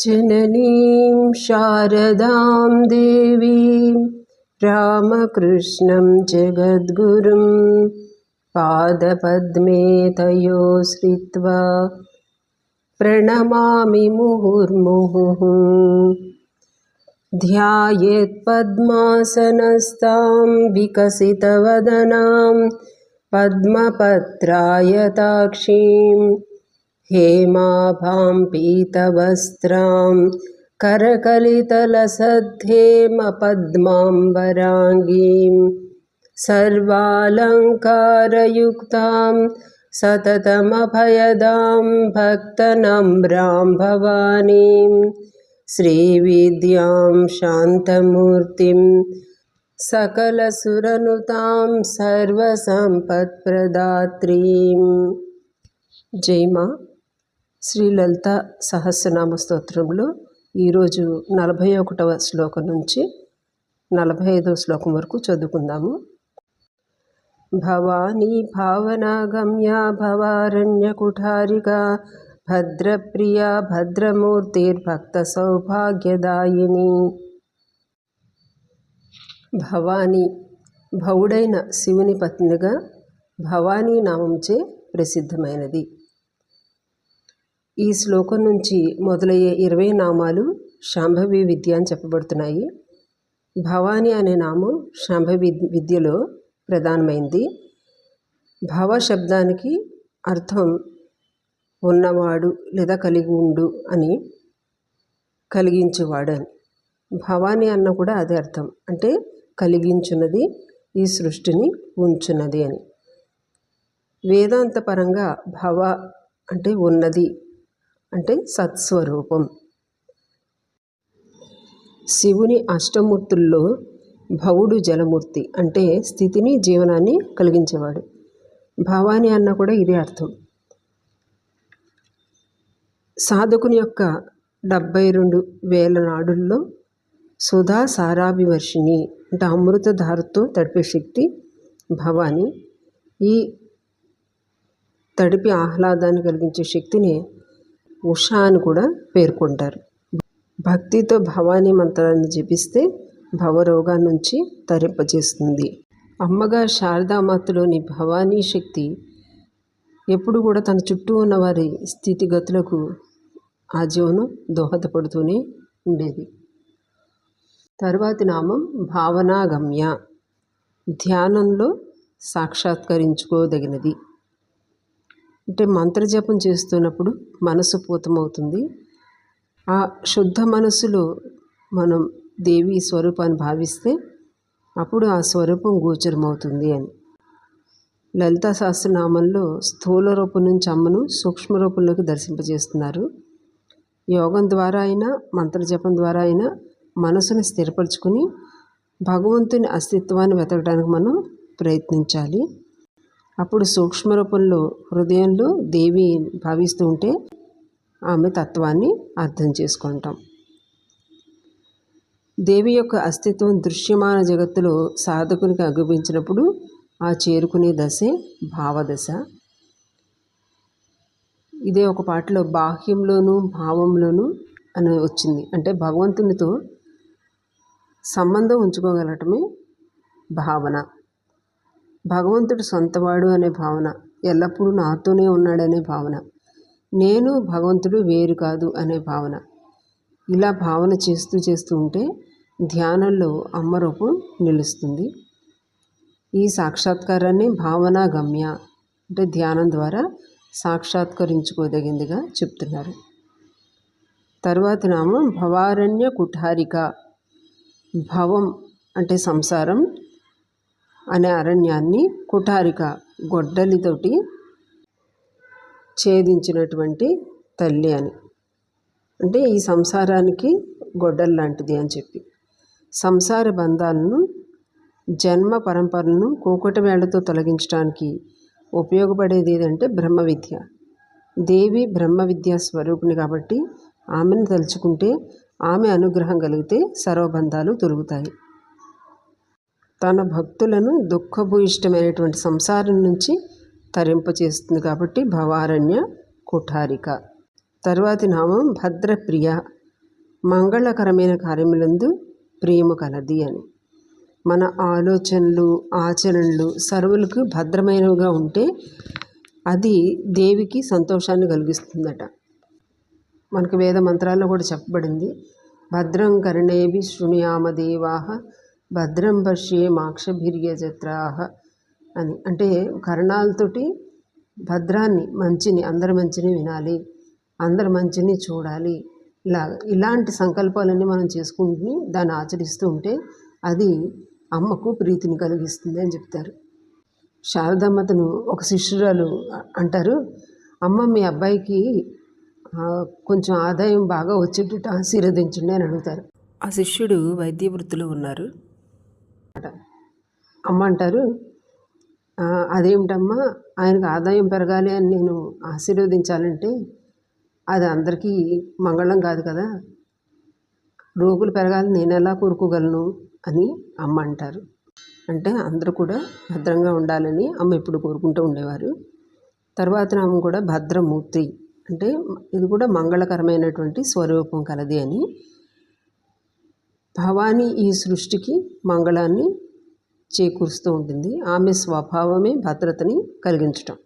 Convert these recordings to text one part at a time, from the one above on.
जननीं शारदां देवीं रामकृष्णं जगद्गुरुं पादपद्मे तयोश्रित्वा प्रणमामि मुहुर्मुहुः। ध्यायेत्पद्मासनस्तां विकसितवदनां पद्मपत्रायताक्षीं हेमाभां पीतवस्त्रां करकलितलसद्धेमपद्माम्बराङ्गीं सर्वालङ्कारयुक्तां सततमभयदां भक्तनम्रां भवानीं श्रीविद्यां शान्तमूर्तिं सकलसुरनुतां सर्वसम्पत्प्रदात्रीं। జై మా. శ్రీ లలిత సహస్రనామ స్తోత్రంలో ఈరోజు 41వ శ్లోకం నుంచి 45వ శ్లోకం వరకు చదువుకుందాము. భవానీ భావనాగమ్య భవారణ్యకుఠారికా భద్రప్రియా భద్రమూర్తిర్భక్త సౌభాగ్యదాయిని. భవానీ భవుడైన శివుని పత్నిగా భవానీ నామంచే ప్రసిద్ధమైనది. ఈ శ్లోకం నుంచి మొదలయ్యే 20 నామాలు శాంభవి విద్య అని చెప్పబడుతున్నాయి. భవానీ అనే నామం శాంభవి విద్యలో ప్రధానమైంది. భవ శబ్దానికి అర్థం ఉన్నవాడు లేదా కలిగి ఉండు అని, కలిగించేవాడు అని. భవానీ అన్న కూడా అదే అర్థం, అంటే కలిగించున్నది, ఈ సృష్టిని ఉంచున్నది అని. వేదాంతపరంగా భవ అంటే ఉన్నది, అంటే సత్స్వరూపం. శివుని అష్టమూర్తుల్లో భవుడు జలమూర్తి, అంటే స్థితిని జీవనాన్ని కలిగించేవాడు. భవానీ అన్న కూడా ఇదే అర్థం. సాధకుని యొక్క 72,000 నాడుల్లో సుధా సారాభివర్షిణి, అంటే అమృతధారతో తడిపే శక్తి భవానీ. ఈ తడిపి ఆహ్లాదాన్ని కలిగించే శక్తిని ఉషా అని కూడా పేర్కొంటారు. భక్తితో భవానీ మంత్రాన్ని జపిస్తే భవరోగాన్ని నుంచి తరింపజేస్తుంది. అమ్మగా శారదామాతలోని భవానీ శక్తి ఎప్పుడు కూడా తన చుట్టూ ఉన్న వారి స్థితిగతులకు ఆజీవనం దోహదపడుతూనే ఉండేది. తరువాతి నామం భావనాగమ్య, ధ్యానంలో సాక్షాత్కరించుకోదగినది. అంటే మంత్రజపం చేస్తున్నప్పుడు మనసు పూతమవుతుంది. ఆ శుద్ధ మనసులో మనం దేవి స్వరూపాన్ని భావిస్తే అప్పుడు ఆ స్వరూపం గోచరమవుతుంది అని. లలితా సహస్రనామంలో స్థూల రూపం నుంచి అమ్మను సూక్ష్మ రూపంలోకి దర్శింపజేస్తున్నారు. యోగం ద్వారా అయినా మంత్రజపం ద్వారా అయినా మనసును స్థిరపరచుకుని భగవంతుని అస్తిత్వాన్ని వెతకడానికి మనం ప్రయత్నించాలి. అప్పుడు సూక్ష్మ రూపంలో హృదయంలో దేవి భావిస్తూ ఉంటే ఆమె తత్వాన్ని అర్థం చేసుకుంటాం. దేవి యొక్క అస్తిత్వం దృశ్యమాన జగత్తులో సాధకునికి అగుపించినప్పుడు ఆ చేరుకునే దశే భావదశ. ఇదే ఒక పాటలో బాహ్యంలోనూ భావంలోనూ అని వచ్చింది. అంటే భగవంతునితో సంబంధం ఉంచుకోగలటమే భావన. భగవంతుడు సొంతవాడు అనే భావన, ఎల్లప్పుడూ నాతోనే ఉన్నాడనే భావన, నేను భగవంతుడు వేరు కాదు అనే భావన. ఇలా భావన చేస్తూ ఉంటే ధ్యానంలో అమ్మ రూపం నిలుస్తుంది. ఈ సాక్షాత్కారాన్ని భావనా గమ్య, అంటే ధ్యానం ద్వారా సాక్షాత్కరించుకోదగిందిగా చెప్తున్నారు. తరువాతి నామం భవారణ్య కుఠారిక. భవం అంటే సంసారం అనే అరణ్యాన్ని, కుఠారిక గొడ్డలితోటి ఛేదించినటువంటి తల్లి అని. అంటే ఈ సంసారానికి గొడ్డలి లాంటిది అని చెప్పి, సంసార బంధాలను జన్మ పరంపరలను కూకటి వేళ్లతో తొలగించడానికి ఉపయోగపడేది ఏదంటే బ్రహ్మ విద్య. దేవి బ్రహ్మ విద్యా స్వరూపిణి కాబట్టి ఆమెను తలుచుకుంటే, ఆమె అనుగ్రహం కలిగితే సర్వబంధాలు తొలుగుతాయి. తన భక్తులను దుఃఖభూయిష్టమైనటువంటి సంసారం నుంచి తరింపచేస్తుంది కాబట్టి భవారణ్య కుఠారిక. తరువాతి నామం భద్రప్రియ, మంగళకరమైన కార్యములందు ప్రియము కలది అని. మన ఆలోచనలు ఆచరణలు సర్వులకు భద్రమైనవిగా ఉంటే అది దేవికి సంతోషాన్ని కలిగిస్తుందట. మనకు వేద మంత్రాల్లో కూడా చెప్పబడింది, భద్రం కర్ణేభి శృణుయామ దేవాః భద్రం పశ్యే మాక్షభిర్యజత్రాః అని. అంటే కర్ణాలతోటి భద్రాన్ని, మంచిని, అందరి మంచిని వినాలి, అందరి మంచిని చూడాలి, ఇలాంటి సంకల్పాలన్నీ మనం చేసుకుంటూ దాన్ని ఆచరిస్తూ ఉంటే అది అమ్మకు ప్రీతిని కలిగిస్తుంది అని చెప్తారు. శారదామాతను ఒక శిష్యురాలు అంటారు, అమ్మ మీ అబ్బాయికి కొంచెం ఆదాయం బాగా వచ్చేటట్టు ఆశీర్వదించండి అని అడుగుతారు. ఆ శిష్యుడు వైద్య వృత్తిలో ఉన్నారు. అమ్మ అంటారు, అదేమిటమ్మా, ఆయనకు ఆదాయం పెరగాలి అని నేను ఆశీర్వదించాలంటే అది అందరికీ మంగళం కాదు కదా, రోగులు పెరగాలని నేను ఎలా కోరుకోగలను అని అమ్మ అంటారు. అంటే అందరూ కూడా భద్రంగా ఉండాలని అమ్మ ఎప్పుడు కోరుకుంటూ ఉండేవారు. తర్వాత ఆమె కూడా భద్రమూర్తి, అంటే ఇది కూడా మంగళకరమైనటువంటి స్వరూపం కలది అని. భవాని ఈ సృష్టికి మంగళాన్ని చేకూరుస్తూ ఉంటుంది. ఆమె స్వభావమే భద్రతని కలిగించటం.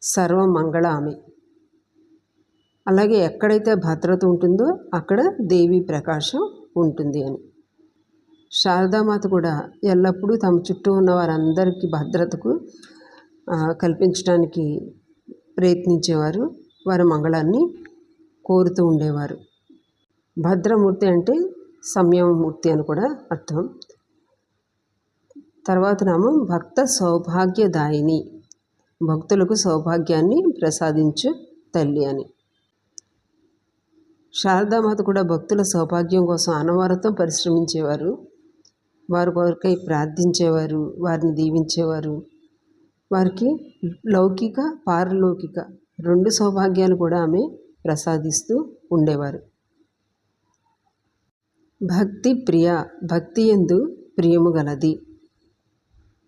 సర్వమంగళ ఆమె. అలాగే ఎక్కడైతే భద్రత ఉంటుందో అక్కడ దేవి ప్రకాశం ఉంటుంది అని. శారదామాత కూడా ఎల్లప్పుడూ తమ చుట్టూ ఉన్న వారందరికీ భద్రతకు కల్పించడానికి ప్రయత్నించేవారు, వారి మంగళాన్ని కోరుతూ ఉండేవారు. భద్రమూర్తి అంటే సంయమమూర్తి అని కూడా అర్థం. తర్వాత నామం భక్త సౌభాగ్యదాయిని, భక్తులకు సౌభాగ్యాన్ని ప్రసాదించు తల్లి అని. శారదామాత కూడా భక్తుల సౌభాగ్యం కోసం అనవరతం పరిశ్రమించేవారు, వారి కొరకై ప్రార్థించేవారు, వారిని దీవించేవారు. వారికి లౌకిక పారలౌకిక రెండు సౌభాగ్యాలు కూడా ఆమె ప్రసాదిస్తూ ఉండేవారు. భక్తి ప్రియ, భక్తి యందు ప్రియము గలది.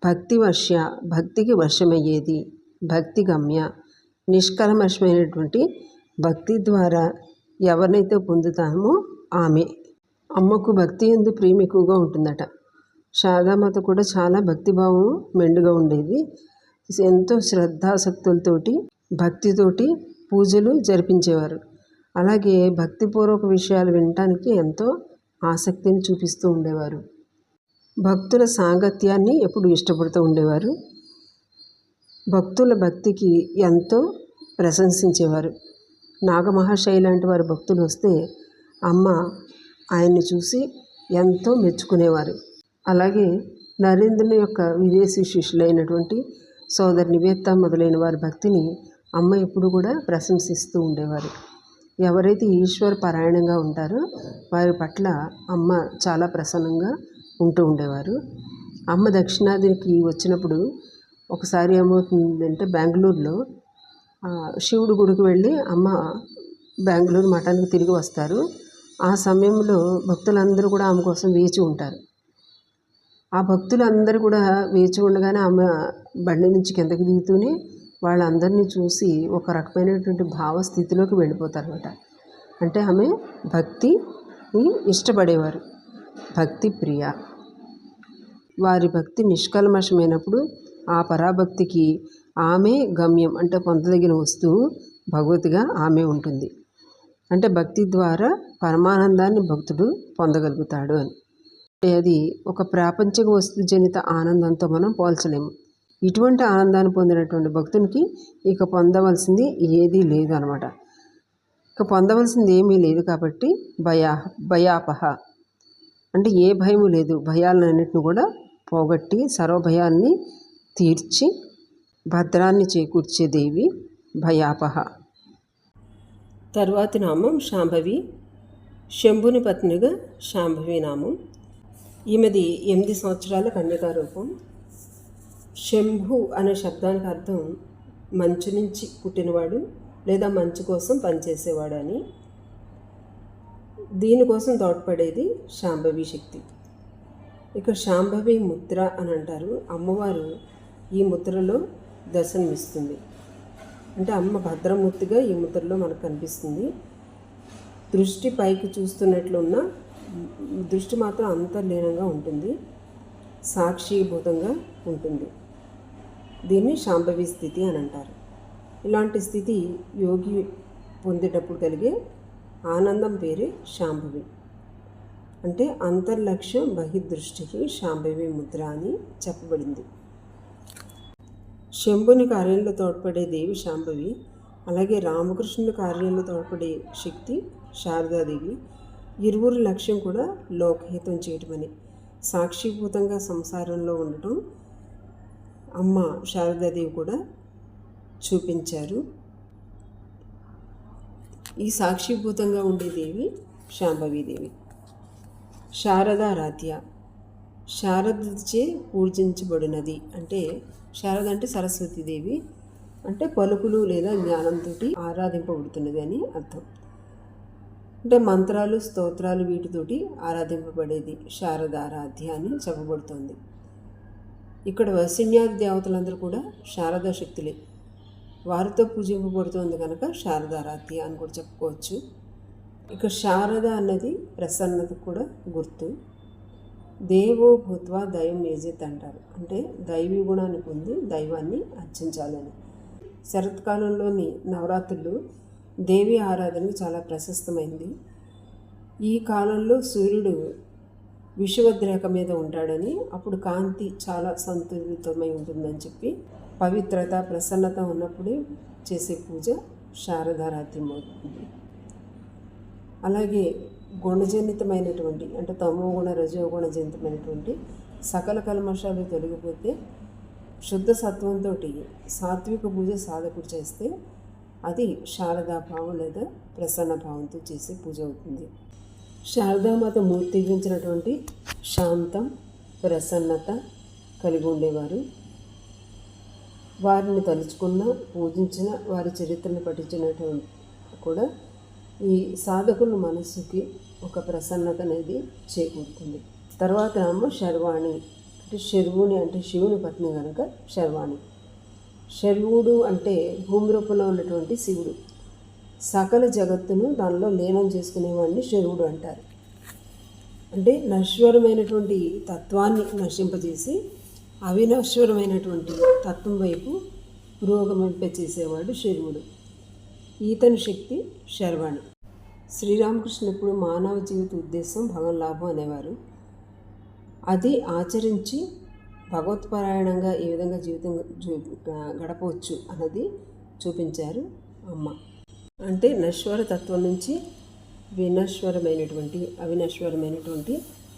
భక్తి వశ్య, భక్తికి వశమయ్యేది. భక్తి గమ్య, నిష్కల్మషమైనటువంటి భక్తి ద్వారా ఎవరినైతే పొందుతామో ఆమె. అమ్మకు భక్తి యందు ప్రేమ ఎక్కువగా ఉంటుందట. శారదామాత కూడా చాలా భక్తిభావం మెండుగా ఉండేది. ఎంతో శ్రద్ధాసక్తులతోటి భక్తితోటి పూజలు జరిపించేవారు. అలాగే భక్తిపూర్వక విషయాలు వినటానికి ఎంతో ఆసక్తిని చూపిస్తూ ఉండేవారు. భక్తుల సాంగత్యాన్ని ఎప్పుడు ఇష్టపడుతూ ఉండేవారు. భక్తుల భక్తికి ఎంతో ప్రశంసించేవారు. నాగమహాశయ లాంటి వారి భక్తులు వస్తే అమ్మ ఆయన్ని చూసి ఎంతో మెచ్చుకునేవారు. అలాగే నరేంద్రుని యొక్క విదేశీ శిష్యులైనటువంటి సోదరి నివేత్త మొదలైన వారి భక్తిని అమ్మ ఎప్పుడు కూడా ప్రశంసిస్తూ ఉండేవారు. ఎవరైతే ఈశ్వర పారాయణంగా ఉంటారో వారి పట్ల అమ్మ చాలా ప్రసన్నంగా ఉంటూ ఉండేవారు. అమ్మ దక్షిణాదికి వచ్చినప్పుడు ఒకసారి ఏమవుతుందంటే బెంగళూరులో శివుడి గుడికి వెళ్ళి అమ్మ బెంగళూరు మఠానికి తిరిగి వస్తారు. ఆ సమయంలో భక్తులందరూ కూడా ఆమె కోసం వేచి ఉంటారు. ఆ భక్తులందరూ కూడా వేచి ఉండగానే ఆమె బండి నుంచి కిందకి దిగుతూనే వాళ్ళందరినీ చూసి ఒక రకమైనటువంటి భావస్థితిలోకి వెళ్ళిపోతారన్నమాట. అంటే ఆమె భక్తిని ఇష్టపడేవారు, భక్తి ప్రియ. వారి భక్తి నిష్కల్మషమైనప్పుడు ఆ పరాభక్తికి ఆమె గమ్యం, అంటే పొందదగిన వస్తువు భగవతిగా ఆమె ఉంటుంది. అంటే భక్తి ద్వారా పరమానందాన్ని భక్తుడు పొందగలుగుతాడు అని. అంటే అది ఒక ప్రాపంచిక వస్తుజనిత ఆనందంతో మనం పోల్చలేము. ఇటువంటి ఆనందాన్ని పొందినటువంటి భక్తునికి ఇక పొందవలసింది ఏదీ లేదు అనమాట. ఇక పొందవలసింది ఏమీ లేదు కాబట్టి భయాపహ, అంటే ఏ భయము లేదు, భయాలన్నింటిని కూడా పోగొట్టి సర్వభయాన్ని తీర్చి భద్రాన్ని చేకూర్చే దేవి భయాపహ. తర్వాతి నామం శాంభవి. శంభుని పత్నిగా శాంభవి నామం. ఈమెది 8 సంవత్సరాల కన్యకా రూపం. శంభు అనే శబ్దానికి అర్థం మంచు నుంచి పుట్టినవాడు లేదా మంచు కోసం పనిచేసేవాడు అని. దీనికోసం తోడ్పడేది శాంభవి శక్తి. ఇక శాంభవి ముద్ర అని అంటారు. అమ్మవారు ఈ ముద్రలో దర్శనమిస్తుంది. అంటే అమ్మ భద్రమూర్తిగా ఈ ముద్రలో మనకు కనిపిస్తుంది. దృష్టి పైకి చూస్తున్నట్లున్న దృష్టి మాత్రం అంతర్లీనంగా ఉంటుంది, సాక్షిభూతంగా ఉంటుంది. దీన్ని శాంభవి స్థితి అని అంటారు. ఇలాంటి స్థితి యోగి పొందేటప్పుడు కలిగే ఆనందం పేరే శాంభవి. అంటే అంతర్లక్ష్యం బహిర్దృష్టికి శాంభవి ముద్ర అని చెప్పబడింది. శంభుని కార్యంలో తోడ్పడే దేవి శాంభవి, అలాగే రామకృష్ణుని కార్యంలో తోడ్పడే శక్తి శారదాదేవి. ఇరువురి లక్ష్యం కూడా లోకహితం చేయటమని సాక్షిభూతంగా సంసారంలో ఉండటం అమ్మ శారదాదేవి కూడా చూపించారు. ఈ సాక్షిభూతంగా ఉండే దేవి శాంభవీదేవి. శారదారాధ్య, శారదచే పూజించబడినది. అంటే శారద అంటే సరస్వతీదేవి, అంటే పలుకులు లేదా జ్ఞానంతో ఆరాధింపబడుతున్నది అని అర్థం. అంటే మంత్రాలు, స్తోత్రాలు వీటితోటి ఆరాధింపబడేది శారదారాధ్య అని చెప్పబడుతుంది. ఇక్కడ వసిన్యాది దేవతలందరూ కూడా శారదా శక్తులే, వారితో పూజింపబడుతుంది కనుక శారదారాధ్య అని కూడా చెప్పుకోవచ్చు. ఇక శారద అన్నది ప్రసన్నతకు కూడా గుర్తు. దేవో భూత్వా దైవం యజేత్ అంటారు. అంటే దైవీ గుణాన్ని పొంది దైవాన్ని అర్చించాలని. శరత్కాలంలోని నవరాత్రులు దేవి ఆరాధనకు చాలా ప్రశస్తమైంది. ఈ కాలంలో సూర్యుడు విషువద్రేఖ మీద ఉంటాడని, అప్పుడు కాంతి చాలా సంతులితమై ఉంటుందని చెప్పి పవిత్రత, ప్రసన్నత ఉన్నప్పుడే చేసే పూజ శారదారాధ్యం అవుతుంది. అలాగే గుణజనితమైనటువంటి, అంటే తమోగుణ రజోగుణ జనితమైనటువంటి సకల కల్మషాలు తొలగిపోతే శుద్ధ సత్వంతో సాత్విక పూజ సాధకుడు చేస్తే అది శారదాభావం లేదా ప్రసన్న భావంతో చేసే పూజ అవుతుంది. శారదామాత మూర్తిగించినటువంటి శాంతం, ప్రసన్నత కలిగి ఉండేవారు. వారిని తలుచుకున్న, పూజించిన, వారి చరిత్రను పఠించినటువంటి కూడా ఈ సాధకుల మనస్సుకి ఒక ప్రసన్నత అనేది చేకూరుతుంది. తర్వాత అమ్మ శర్వాణి, అంటే శర్వుని అంటే శివుని పత్ని కనుక శర్వాణి. శర్వుడు అంటే భూమి రూపంలో ఉన్నటువంటి శివుడు. సకల జగత్తును దానిలో లీనం చేసుకునేవాడిని శర్వుడు అంటారు. అంటే నశ్వరమైనటువంటి తత్వాన్ని నశింపజేసి అవినశ్వరమైనటువంటి తత్వం వైపు పురోగమింపచేసేవాడు శర్వుడు. ఈతని శక్తి శర్వాణి. శ్రీరామకృష్ణ ఎప్పుడు మానవ జీవిత ఉద్దేశం భగవన్ లాభం అనేవారు. అది ఆచరించి భగవత్పారాయణంగా ఏ విధంగా జీవితం గడపవచ్చు అన్నది చూపించారు అమ్మ. అంటే నశ్వర తత్వం నుంచి వినశ్వరమైనటువంటి, అవినశ్వరమైనటువంటి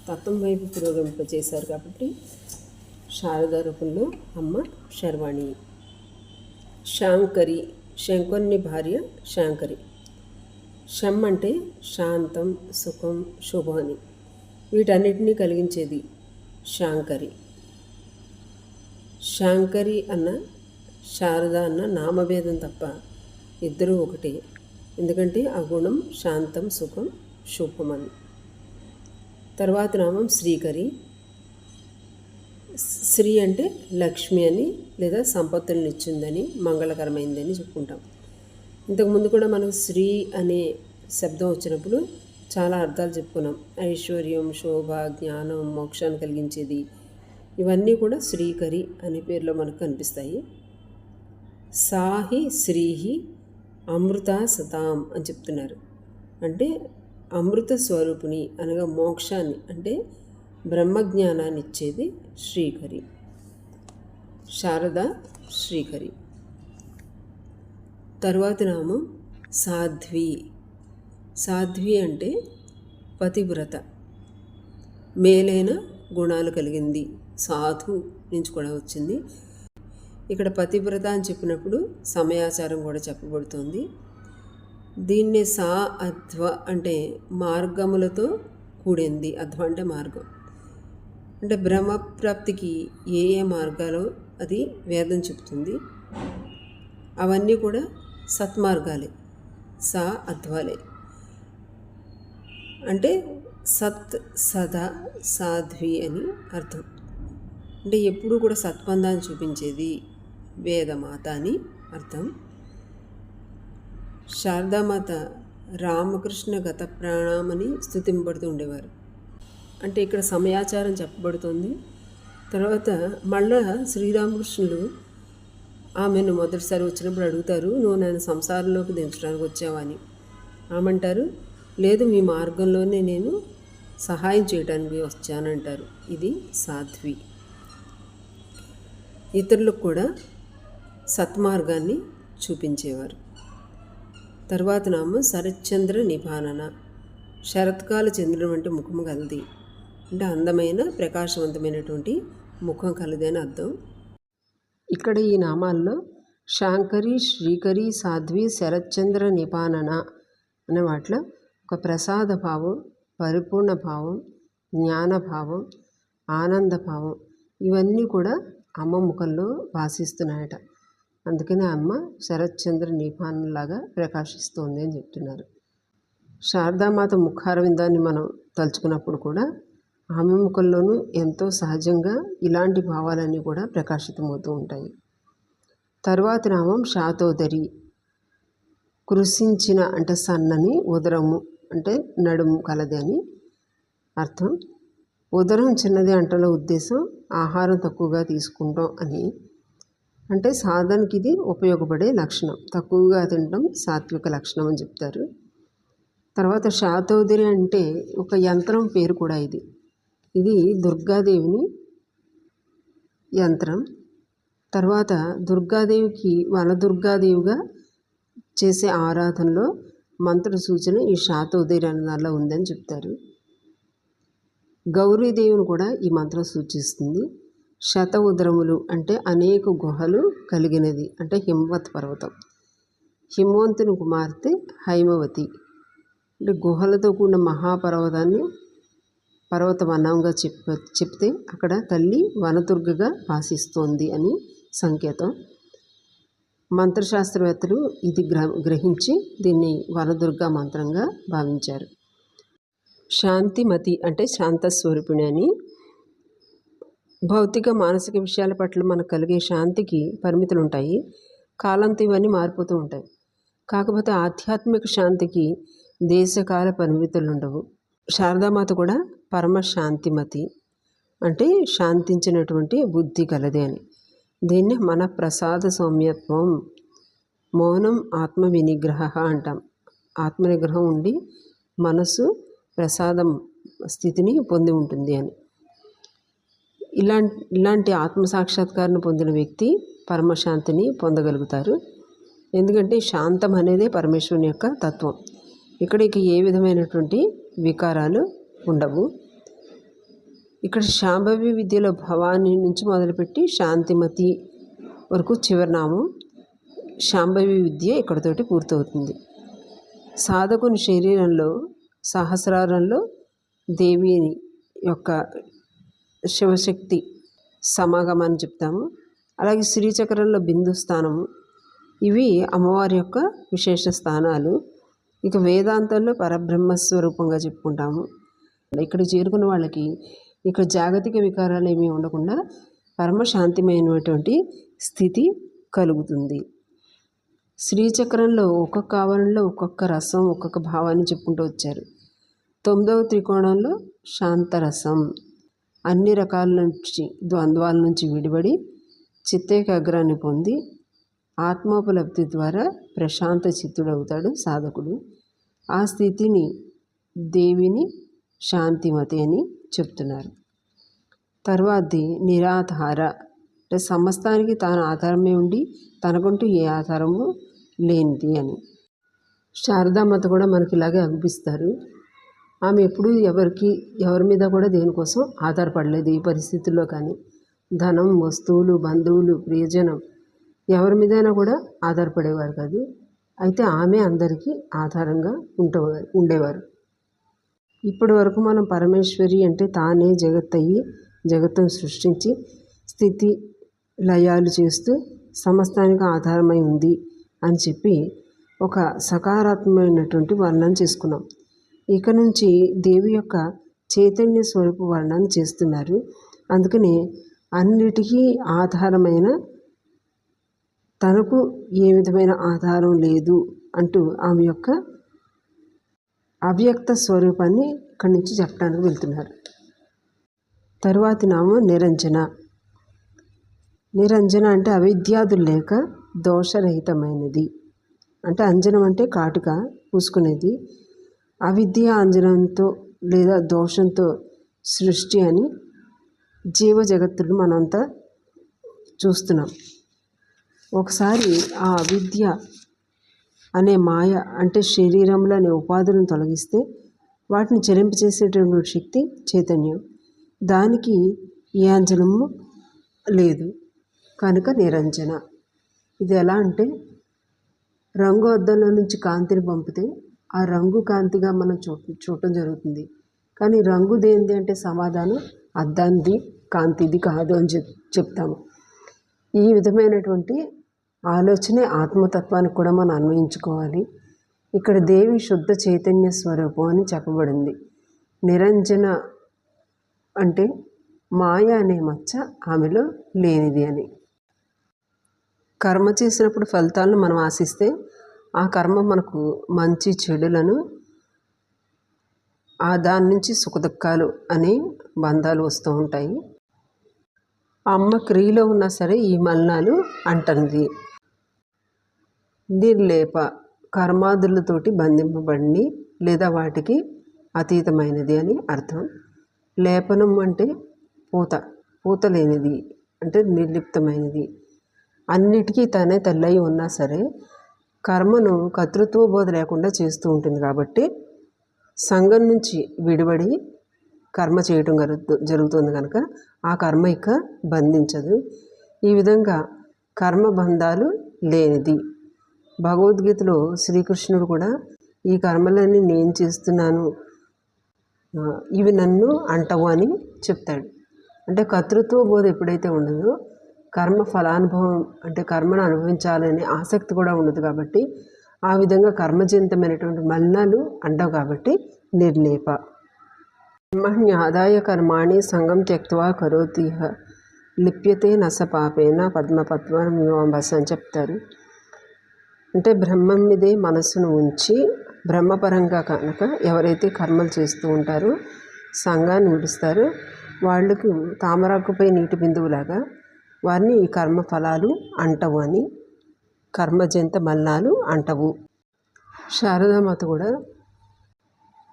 తత్వం వైపు పురోగమింపచేశారు కాబట్టి శారదా రూపంలో అమ్మ శర్వాణి. శాంకరి, శంకరుని భార్య శాంకరి. శం అంటే శాంతం, సుఖం, శుభం అని వీటన్నిటినీ కలిగించేది శాంకరి. శాంకరి అన్న శారద అన్న నామభేదం తప్ప ఇద్దరూ ఒకటే. ఎందుకంటే ఆ గుణం శాంతం, సుఖం, శుభం అని. తర్వాత నామం శ్రీకరి. శ్రీ అంటే లక్ష్మి అని లేదా సంపత్తులను ఇచ్చిందని, మంగళకరమైందని చెప్పుకుంటాం. ఇంతకుముందు కూడా మనకు శ్రీ అనే శబ్దం వచ్చినప్పుడు చాలా అర్థాలు చెప్పుకున్నాం. ఐశ్వర్యం, శోభ, జ్ఞానం, మోక్షాన్ని కలిగించేది, ఇవన్నీ కూడా శ్రీకరి అనే పేరులో మనకు కనిపిస్తాయి. సాహి శ్రీహి అమృత సతాం అని చెప్తున్నారు. అంటే అమృత స్వరూపిణి అనగా మోక్షాన్ని, అంటే బ్రహ్మజ్ఞానాన్ని ఇచ్చేది శ్రీకరి. శారద శ్రీకరి. తరువాతి నామం సాధ్వి. సాధ్వి అంటే పతివ్రత, మేలైన గుణాలు కలిగింది, సాధు నుంచి కూడా వచ్చింది. ఇక్కడ పతివ్రత అని చెప్పినప్పుడు సమయాచారం కూడా చెప్పబడుతుంది. దీన్నే సా అధ్వ అంటే మార్గములతో కూడింది. అధ్వ అంటే మార్గం. అంటే బ్రహ్మప్రాప్తికి ఏ ఏ మార్గాలో అది వేదం చెప్తుంది. అవన్నీ కూడా సత్మార్గాలే, సా అధ్వాలే. అంటే సత్, సదా, సాధ్వి అని అర్థం. అంటే ఎప్పుడూ కూడా సత్పందాన్ని చూపించేది వేదమాత అని అర్థం. శారదామాత రామకృష్ణ గత ప్రాణమని స్తుతింపడుతూ ఉండేవారు. అంటే ఇక్కడ సమయాచారం చెప్పబడుతుంది. తర్వాత మళ్ళా శ్రీరామకృష్ణులు ఆమెను మొదటిసారి వచ్చినప్పుడు అడుగుతారు, నువ్వు నన్ను సంసారంలోకి దించడానికి వచ్చావని. ఆమంటారు, లేదు, మీ మార్గంలోనే నేను సహాయం చేయడానికి వచ్చానంటారు. ఇది సాధ్వి. ఇతరులకు కూడా సత్మార్గాన్ని చూపించేవారు. తర్వాత నామం శరత్చంద్ర నిభానన. శరత్కాల చంద్రుని వంటి ముఖము కలది, అంటే అందమైన ప్రకాశవంతమైనటువంటి ముఖం కలది అని అర్థం. ఇక్కడ ఈ నామాల్లో శాంకరి, శ్రీకరి, సాధ్వి, శరత్చంద్ర నిపానన అనే వాటిలో ఒక ప్రసాద భావం, పరిపూర్ణ భావం, జ్ఞానభావం, ఆనందభావం ఇవన్నీ కూడా అమ్మ ముఖంలో భాషిస్తున్నాయట. అందుకని అమ్మ శరత్చంద్ర నిపానంలాగా ప్రకాశిస్తోంది అని చెప్తున్నారు. శారదామాత ముఖారవిందాన్ని మనం తలుచుకున్నప్పుడు కూడా ఆమె ముఖంలోనూ ఎంతో సహజంగా ఇలాంటి భావాలన్నీ కూడా ప్రకాశితమవుతూ ఉంటాయి. తరువాతి నామం శాతోదరి. కృషించిన అంటే సన్నని, ఉదరము అంటే నడుము కలది అని అర్థం. ఉదరం చిన్నది అంటలో ఉద్దేశం ఆహారం తక్కువగా తీసుకుంటాం అని. అంటే సాధనకి ఇది ఉపయోగపడే లక్షణం. తక్కువగా తినడం సాత్విక లక్షణం అని చెప్తారు. తర్వాత శాతోదరి అంటే ఒక యంత్రం పేరు కూడా ఇది దుర్గాదేవిని యంత్రం. తర్వాత దుర్గాదేవికి వనదుర్గాదేవిగా చేసే ఆరాధనలో మంత్ర సూచన ఈ శాతోదరి అనే దానిలో ఉందని చెప్తారు. గౌరీదేవిని కూడా ఈ మంత్రం సూచిస్తుంది. శత ఉదరములు అంటే అనేక గుహలు కలిగినది, అంటే హిమవత్ పర్వతం. హిమవంతుని కుమార్తె హైమవతి, అంటే గుహలతో కూడిన మహాపర్వతాన్ని పర్వతవనంగా చెప్తే అక్కడ తల్లి వనదుర్గగా భాషిస్తోంది అని సంకేతం. మంత్రశాస్త్రవేత్తలు ఇది గ్రహించి దీన్ని వనదుర్గా మంత్రంగా భావించారు. శాంతిమతి అంటే శాంతస్వరూపిణి అని. భౌతిక మానసిక విషయాల పట్ల మనకు కలిగే శాంతికి పరిమితులు ఉంటాయి. కాలంతో ఇవన్నీ మారిపోతూ ఉంటాయి. కాకపోతే ఆధ్యాత్మిక శాంతికి దేశకాల పరిమితులు ఉండవు. శారదామాత కూడా పరమ శాంతిమతి, అంటే శాంతించినటువంటి బుద్ధి కలది అని. దీన్ని మన ప్రసాద సౌమ్యత్వం, మౌనం ఆత్మ వినిగ్రహ అంటాం. ఆత్మనిగ్రహం ఉండి మనసు ప్రసాదం స్థితిని పొంది ఉంటుంది అని. ఇలాంటి ఆత్మసాక్షాత్కారం పొందిన వ్యక్తి పరమశాంతిని పొందగలుగుతారు. ఎందుకంటే శాంతం అనేదే పరమేశ్వరుని యొక్క తత్వం. ఇక ఏ విధమైనటువంటి వికారాలు ఉండవు. ఇక్కడ శాంభవి విద్యలో భవానీ నుంచి మొదలుపెట్టి శాంతిమతి వరకు చివరి నామం శాంభవి విద్య ఇక్కడతోటి పూర్తవుతుంది. సాధకుని శరీరంలో సహస్రారంలో దేవి యొక్క శివశక్తి సమాగమాన్ని చెప్తాము. అలాగే శ్రీచక్రంలో బిందు స్థానము, ఇవి అమ్మవారి యొక్క విశేష స్థానాలు. ఇక వేదాంతంలో పరబ్రహ్మస్వరూపంగా చెప్పుకుంటాము. ఇక్కడ చేరుకున్న వాళ్ళకి ఇక్కడ జాగతిక వికారాలు ఏమీ ఉండకుండా పరమశాంతిమైనటువంటి స్థితి కలుగుతుంది. శ్రీచక్రంలో ఒక్కొక్క ఆవరణలో ఒక్కొక్క రసం, ఒక్కొక్క భావాన్ని చెప్పుకుంటూ వచ్చారు. 9వ త్రికోణంలో శాంతరసం, అన్ని రకాల నుంచి ద్వంద్వాల నుంచి విడిపడి చిత్తేకాగ్రాన్ని పొంది ఆత్మోపలబ్ధి ద్వారా ప్రశాంత చిత్తుడవుతాడు సాధకుడు. ఆ స్థితిని దేవిని శాంతిమతి అని చెప్తున్నారు. తర్వాతది నిరాధార, అంటే సమస్తానికి తాను ఆధారమే ఉండి తనకంటూ ఏ ఆధారము లేనిది అని. శారదామాత కూడా మనకి ఇలాగే అనిపిస్తారు. ఆమె ఎప్పుడూ ఎవరి మీద కూడా దేనికోసం ఆధారపడలేదు. ఈ పరిస్థితుల్లో కానీ ధనం, వస్తువులు, బంధువులు, ప్రియజనం ఎవరి మీదైనా కూడా ఆధారపడేవారు కాదు. అయితే ఆమె అందరికీ ఆధారంగా ఉండేవారు. ఇప్పటి వరకు మనం పరమేశ్వరి అంటే తానే జగత్ అయ్యి జగత్తును సృష్టించి స్థితి లయాలు చేస్తూ సమస్తానికి ఆధారమై ఉంది అని చెప్పి ఒక సకారాత్మకమైనటువంటి వర్ణన చేసుకున్నాం. ఇక నుంచి దేవి యొక్క చైతన్య స్వరూప వర్ణన చేస్తున్నారు. అందుకని అన్నిటికీ ఆధారమైన తనకు ఏ విధమైన ఆధారం లేదు అంటూ ఆమె యొక్క అవ్యక్త స్వరూపాన్ని ఇక్కడి నుంచి చెప్పడానికి వెళ్తున్నారు. తరువాతి నామం నిరంజన. నిరంజన అంటే అవిద్యాదులు లేక దోషరహితమైనది. అంటే అంజనం అంటే కాటుక పూసుకునేది. అవిద్య అంజనంతో లేదా దోషంతో సృష్టి అని జీవ జగత్తులు మనంతా చూస్తున్నాం. ఒకసారి ఆ అవిద్య అనే మాయ అంటే శరీరంలోని ఉపాధులను తొలగిస్తే వాటిని చెరింపచేసేటటువంటి శక్తి చైతన్యం. దానికి ఏ అంజనము లేదు కనుక నిరంజన. ఇది ఎలా అంటే రంగు అద్దంలో నుంచి కాంతిని పంపితే ఆ రంగు కాంతిగా మనం చూడటం జరుగుతుంది. కానీ రంగు దేనిది అంటే సమాధానం అద్దానిది కాంతిది కాదు అని చెప్తాము. ఈ విధమైనటువంటి ఆలోచనే ఆత్మతత్వానికి కూడా మనం అన్వయించుకోవాలి. ఇక్కడ దేవి శుద్ధ చైతన్య స్వరూపం అని చెప్పబడింది. నిరంజన అంటే మాయ అనే మచ్చ ఆమెలో లేనిది అని. కర్మ చేసినప్పుడు ఫలితాలను మనం ఆశిస్తే ఆ కర్మ మనకు మంచి చెడులను దాని నుంచి సుఖదుఖాలు అనే బంధాలు వస్తూ ఉంటాయి. అమ్మ క్రియలో ఉన్నా సరే ఈ మలినాలు అంటుంది. నిర్లేప కర్మాదులతోటి బంధింపబడి లేదా వాటికి అతీతమైనది అని అర్థం. లేపనం అంటే పూత లేనిది అంటే నిర్లిప్తమైనది. అన్నిటికీ తనే తల్లయి ఉన్నా సరే కర్మను కర్తృత్వ బోధ లేకుండా చేస్తూ ఉంటుంది. కాబట్టి సంఘం నుంచి విడిపడి కర్మ చేయటం జరుగుతుంది కనుక ఆ కర్మ ఇక బంధించదు. ఈ విధంగా కర్మ బంధాలు లేనిది. భగవద్గీతలో శ్రీకృష్ణుడు కూడా ఈ కర్మలన్నీ నేను చేస్తున్నాను, ఇవి నన్ను అంటవు అని చెప్తాడు. అంటే కర్తృత్వ బోధ ఎప్పుడైతే ఉండదో కర్మ ఫలానుభవం అంటే కర్మను అనుభవించాలనే ఆసక్తి కూడా ఉండదు. కాబట్టి ఆ విధంగా కర్మజనితమైనటువంటి మలినాలు అంటావు. కాబట్టి నిర్లేప. బ్రహ్మణ్యాదాయ కర్మాణి సంగం త్యక్త్వా కరోతిహ లిప్యతే నస పాపేన పద్మపద్మమివాంబస అని చెప్తారు. అంటే బ్రహ్మం మీదే మనస్సును ఉంచి బ్రహ్మపరంగా కనుక ఎవరైతే కర్మలు చేస్తూ ఉంటారో సంఘాన్ని విడుస్తారో వాళ్ళకు తామరాకుపై నీటి బిందువులాగా వారిని ఈ కర్మ ఫలాలు అంటవు అని, కర్మజంత మలినాలు అంటవు. శారదామాత కూడా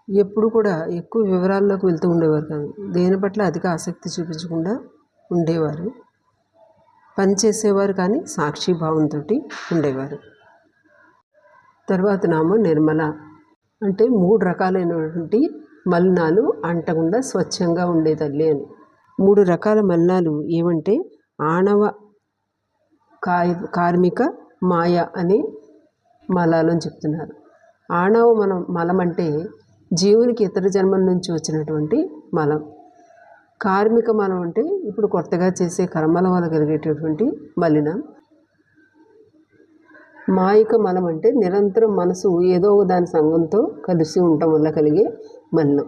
ఎప్పుడు కూడా ఎక్కువ వివరాల్లోకి వెళ్తూ ఉండేవారు కాదు. దేని పట్ల అధిక ఆసక్తి చూపించకుండా ఉండేవారు. పని చేసేవారు కానీ సాక్షిభావంతో ఉండేవారు. తర్వాత నామం నిర్మల. అంటే 3 రకాలైనటువంటి మలినాలు అంటకుండా స్వచ్ఛంగా ఉండే తల్లి అని. 3 రకాల మలినాలు ఏమంటే ఆణవ, కార్మిక, మాయ అనే మలాలు అని చెప్తున్నారు. ఆణవ మలం అంటే జీవునికి ఇతర జన్మల నుంచి వచ్చినటువంటి మలం. కార్మిక మలం అంటే ఇప్పుడు కొత్తగా చేసే కర్మల వల్ల కలిగేటటువంటి మలినం. మాయిక మలం అంటే నిరంతరం మనసు ఏదో దాని సంఘంతో కలిసి ఉండటం వల్ల కలిగే మలినం.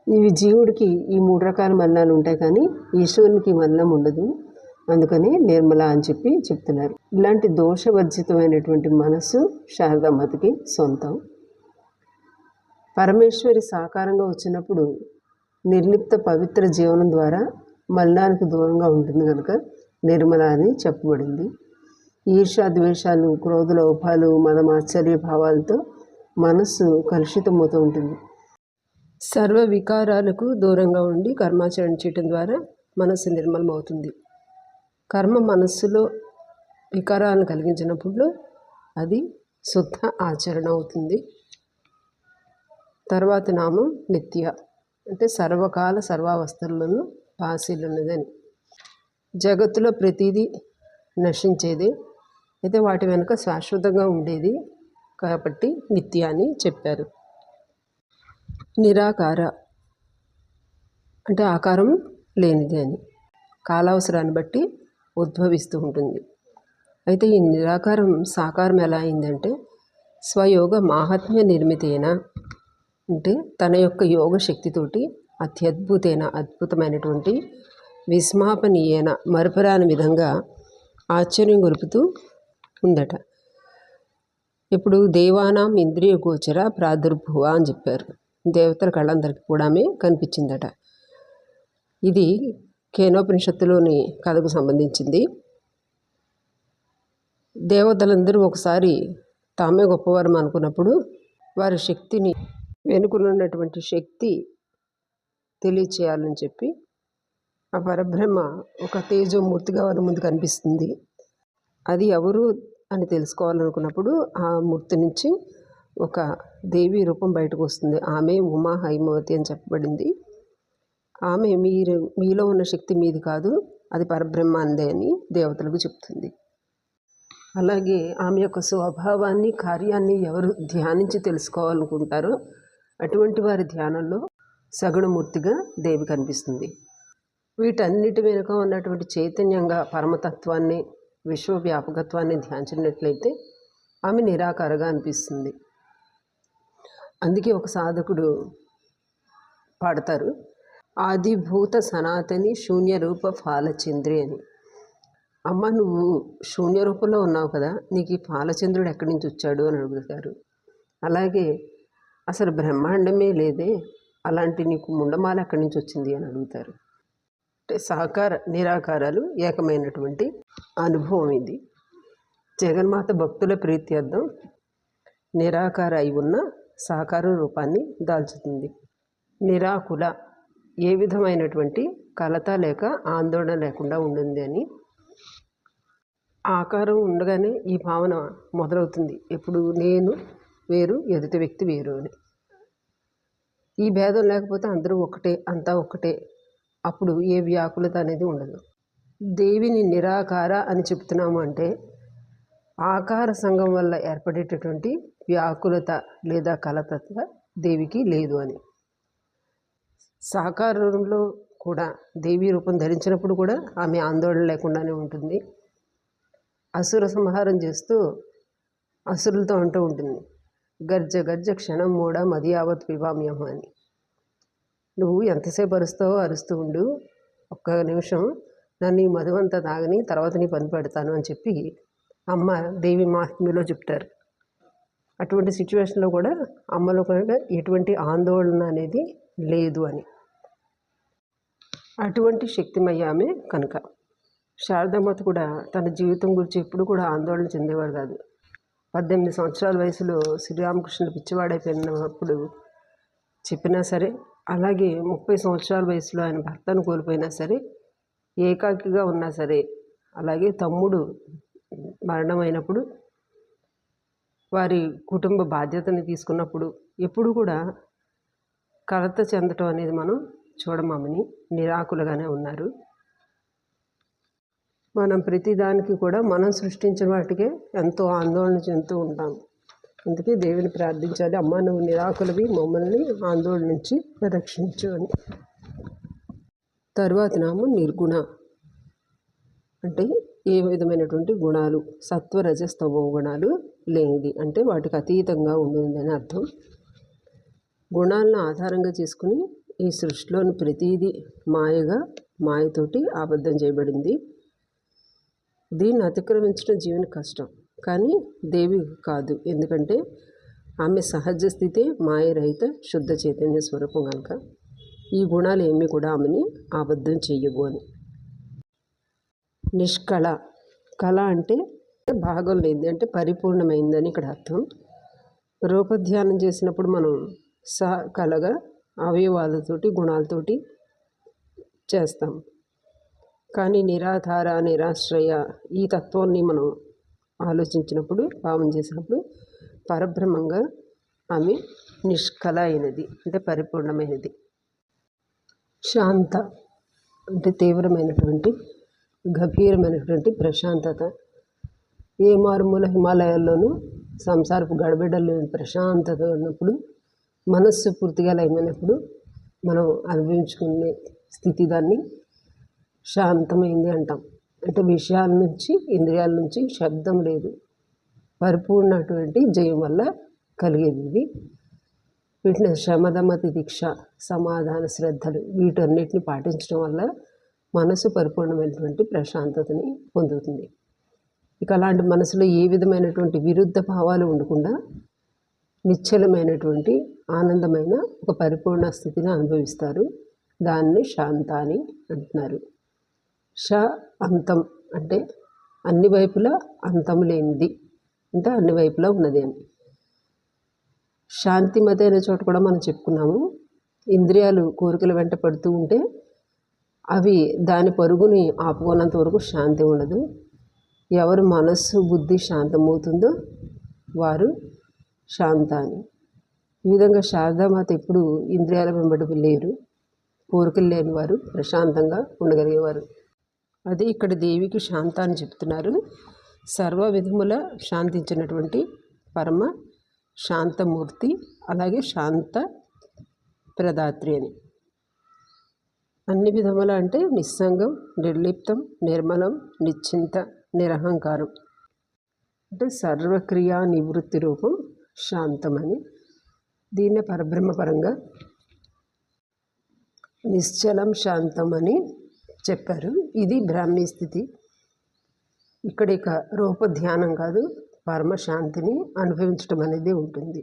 ఇవి జీవుడికి ఈ 3 రకాల మలినాలు ఉంటాయి కానీ ఈశ్వరునికి మలినం ఉండదు. అందుకని నిర్మల అని చెప్తున్నారు. ఇలాంటి దోషవర్జితమైనటువంటి మనస్సు శారదామాతకి సొంతం. పరమేశ్వరి సాకారంగా వచ్చినప్పుడు నిర్లిప్త పవిత్ర జీవనం ద్వారా మలినానికి దూరంగా ఉంటుంది కనుక నిర్మల అని చెప్పబడింది. ఈర్ష్య, ద్వేషాలు, క్రోధ, లోపాలు, మదమాశ్చర్య భావాలతో మనస్సు కలుషితమవుతూ ఉంటుంది. సర్వ వికారాలకు దూరంగా ఉండి కర్మాచరణ చేయటం ద్వారా మనస్సు నిర్మలమవుతుంది. కర్మ మనస్సులో వికారాలను కలిగించినప్పుడు అది శుద్ధ ఆచరణ అవుతుంది. తర్వాత నామం నిత్య. అంటే సర్వకాల సర్వావస్థలను భాసిల్లున్నదని. జగత్తులో ప్రతిదీ నశించేది, అయితే వాటి వెనుక శాశ్వతంగా ఉండేది కాబట్టి నిత్య అని చెప్పారు. నిరాకార అంటే ఆకారం లేనిది అని. కాలావసరాన్ని బట్టి ఉద్భవిస్తూ ఉంటుంది. అయితే ఈ నిరాకారం సాకారం ఎలా అయిందంటే స్వయోగ మాహాత్మ్య నిర్మితేన అంటే తన యొక్క యోగ శక్తితోటి అద్భుతమైనటువంటి విస్మాపనీయన మరపురాని విధంగా ఆశ్చర్యం గొలుపుతూ ఉందట. ఇప్పుడు దేవానాం ఇంద్రియ గోచర ప్రాదుర్భువ అని చెప్పారు. దేవతల కళ్ళందరికీ కూడా ఆమె కనిపించిందట. ఇది కేనోపనిషత్తులోని కథకు సంబంధించింది. దేవతలందరూ ఒకసారి తామే గొప్పవారం అనుకున్నప్పుడు వారి శక్తిని వెనుకనున్నటువంటి శక్తి తెలియచేయాలని చెప్పి ఆ పరబ్రహ్మ ఒక తేజోమూర్తిగా వారి ముందు కనిపిస్తుంది. అది ఎవరు అని తెలుసుకోవాలనుకున్నప్పుడు ఆ మూర్తి నుంచి ఒక దేవి రూపం బయటకు వస్తుంది. ఆమె ఉమా హైమవతి అని చెప్పబడింది. ఆమె మీలో ఉన్న శక్తి మీది కాదు, అది పరబ్రహ్మ అందే అని దేవతలకు చెప్తుంది. అలాగే ఆమె యొక్క స్వభావాన్ని, కార్యాన్ని ఎవరు ధ్యానించి తెలుసుకోవాలనుకుంటారో అటువంటి వారి ధ్యానంలో సగుణమూర్తిగా దేవి కనిపిస్తుంది. వీటన్నిటి వెనుక ఉన్నటువంటి చైతన్యంగా పరమతత్వాన్ని, విశ్వవ్యాపకత్వాన్ని ధ్యానించినట్లయితే ఆమె నిరాకారగా అనిపిస్తుంది. అందుకే ఒక సాధకుడు పాడతారు, ఆదిభూత సనాతని శూన్యరూప ఫాలచంద్రి అని. అమ్మ, నువ్వు శూన్య రూపంలో ఉన్నావు కదా, నీకు ఈ ఫాలచంద్రుడు ఎక్కడి నుంచి వచ్చాడు అని అడుగుతారు. అలాగే అసలు బ్రహ్మాండమే లేదే, అలాంటి నీకు ముండమాల ఎక్కడి నుంచి వచ్చింది అని అడుగుతారు. అంటే సాకార నిరాకారాలు ఏకమైనటువంటి అనుభవం ఇది. జగన్మాత భక్తుల ప్రీత్యర్థం నిరాకార అయి ఉన్న సాకార రూపాన్ని దాల్చుతుంది. నిరాకుల, ఏ విధమైనటువంటి కలత లేక ఆందోళన లేకుండా ఉంటుంది అని. ఆకారం ఉండగానే ఈ భావన మొదలవుతుంది. ఎప్పుడు నేను వేరు, ఎదుటి వ్యక్తి వేరు అని. ఈ భేదం లేకపోతే అందరూ ఒకటే, అంతా ఒకటే. అప్పుడు ఏ వ్యాకులత అనేది ఉండదు. దేవిని నిరాకార అని చెప్తున్నాము అంటే ఆకార సంఘం వల్ల ఏర్పడేటటువంటి వ్యాకులత లేదా కలతత్వ దేవికి లేదు అని. సాకారంలో కూడా దేవి రూపం ధరించినప్పుడు కూడా ఆమె ఆందోళన లేకుండానే ఉంటుంది. అసుర సంహారం చేస్తూ అసురులతో అంటూ ఉంటుంది, గర్జ గర్జ క్షణం మూడ మది యావత్ పిబామ్యహ అని. నువ్వు ఎంతసేపు అరుస్తావో అరుస్తూ ఉండు, ఒక్క నిమిషం నన్ను ఈ మధువంతా తాగని, తర్వాత నీ పని పెడతాను అని చెప్పి అమ్మ దేవి మహాత్మ్యంలో చెప్తారు. అటువంటి సిచ్యువేషన్లో కూడా అమ్మలో కూడా ఎటువంటి ఆందోళన అనేది లేదు అని. అటువంటి శక్తిమయ్య ఆమె కనుక. శారదామాత కూడా తన జీవితం గురించి ఎప్పుడు కూడా ఆందోళన చెందేవారు కాదు. 18 సంవత్సరాల వయసులో శ్రీరామకృష్ణుడు పిచ్చివాడైపోయినప్పుడు చెప్పినా సరే, అలాగే 30 సంవత్సరాల వయసులో ఆయన భర్తను కోల్పోయినా సరే, ఏకాకిగా ఉన్నా సరే, అలాగే తమ్ముడు మరణమైనప్పుడు వారి కుటుంబ బాధ్యతని తీసుకున్నప్పుడు ఎప్పుడు కూడా కలత చెందటం అనేది మనం చూడమని నిరాకులుగానే ఉన్నారు. మనం ప్రతిదానికి కూడా మనం సృష్టించిన వాటికే ఎంతో ఆందోళన చెందుతూ ఉంటాం. అందుకే దేవుని ప్రార్థించాలి, అమ్మ నువ్వు నిరాకులవి, మమ్మల్ని ఆందోళన నుంచి రక్షించు అని. తర్వాత నామం నిర్గుణ, అంటే ఏ విధమైనటువంటి గుణాలు, సత్వ రజస్తమో గుణాలు లేనిది, అంటే వాటికి అతీతంగా ఉంటుందని అర్థం. గుణాలను ఆధారంగా చేసుకుని ఈ సృష్టిలోని ప్రతీది మాయతోటి ఆబద్ధం చేయబడింది. దీన్ని అతిక్రమించడం జీవన కష్టం, కానీ దేవి కాదు. ఎందుకంటే ఆమె సహజ స్థితి మాయరహిత శుద్ధ చైతన్య స్వరూపం కనుక ఈ గుణాలు ఏమీ కూడా ఆమెని ఆబద్ధం చెయ్యవు అని. నిష్కళ, కళ అంటే భాగం లేనిది, అంటే పరిపూర్ణమైందని ఇక్కడ అర్థం. రూపధ్యానం చేసినప్పుడు మనం కళగా అవయవాలతోటి గుణాలతోటి చేస్తాం. కానీ నిరాధార, నిరాశ్రయ ఈ తత్వాన్ని మనం ఆలోచించినప్పుడు, భావన చేసినప్పుడు పరబ్రహ్మంగా ఆమె నిష్కళ అయినది, అంటే పరిపూర్ణమైనది. శాంత అంటే తీవ్రమైనటువంటి గంభీరమైనటువంటి ప్రశాంతత. ఏ మారుమూల హిమాలయాల్లోనూ సంసారపు గడబిడలు ప్రశాంతత ఉన్నప్పుడు, మనస్సు పూర్తిగా లయమైనప్పుడు మనం అనుభవించుకునే స్థితి దాన్ని శాంతమైంది అంటాం. అంటే విషయాల నుంచి, ఇంద్రియాల నుంచి శబ్దం లేదు, పరిపూర్ణటువంటి జయం వల్ల కలిగేది ఇది. వీటిని శమదమ తితిక్ష, సమాధాన, శ్రద్ధలు, వీటన్నిటిని పాటించడం వల్ల మనసు పరిపూర్ణమైనటువంటి ప్రశాంతతని పొందుతుంది. ఇక అలాంటి మనసులో ఏ విధమైనటువంటి విరుద్ధ భావాలు ఉండకుండా నిశ్చలమైనటువంటి ఆనందమైన ఒక పరిపూర్ణ స్థితిని అనుభవిస్తారు. దాన్ని శాంత అని అంటున్నారు. అంతం అంటే అన్ని వైపులా అంతం లేనిది, అంటే అన్ని వైపులా ఉన్నది అని. శాంతిమతి అనే చోట కూడా మనం చెప్పుకున్నాము. ఇంద్రియాలు కోరికల వెంట పడుతూ ఉంటే అవి దాని పరుగుని ఆపుకున్నంత వరకు శాంతి ఉండదు. ఎవరి మనస్సు బుద్ధి శాంతమవుతుందో వారు శాంత అని. ఈ విధంగా శారదామాత ఎప్పుడు ఇంద్రియాల వెంబడి లేరు, కోరికలు లేని వారు, ప్రశాంతంగా ఉండగలిగేవారు. అదే ఇక్కడ దేవికి శాంత అని చెప్తున్నారు. సర్వ విధముల శాంతించినటువంటి పరమ శాంతమూర్తి, అలాగే శాంత ప్రదాత్రి అని. అన్ని విధముల అంటే నిస్సంగం, నిర్లిప్తం, నిర్మలం, నిశ్చింత, నిరహంకారం, అంటే సర్వక్రియా నివృత్తి రూపం శాంతమని. దీన్నే పరబ్రహ్మపరంగా నిశ్చలం శాంతం అని చెప్పారు. ఇది బ్రాహ్మీ స్థితి. ఇక్కడ ఇక రూప ధ్యానం కాదు, పరమశాంతిని అనుభవించడం అనేది ఉంటుంది.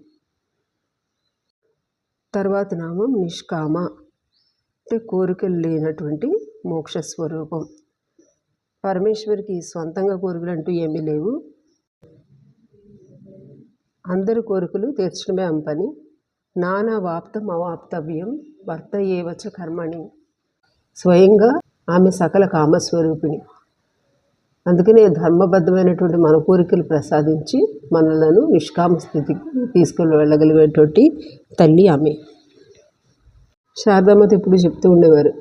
తర్వాత నామం నిష్కామ, అంటే కోరికలు లేనటువంటి మోక్షస్వరూపం. పరమేశ్వరికి సొంతంగా కోరికలు అంటూ ఏమీ లేవు. అందరి కోరికలు తీర్చడమే ఆమె పని. నానా వాప్తం అవాప్తవ్యం వర్త ఏవచ కర్మణి. స్వయంగా ఆమె సకల కామస్వరూపిణి. అందుకనే ధర్మబద్ధమైనటువంటి మన కోరికలు ప్రసాదించి మనలను నిష్కామ స్థితికి తీసుకుని వెళ్ళగలిగేటువంటి తల్లి ఆమె. శారదామాత ఎప్పుడు చెప్తూ ఉండేవారు,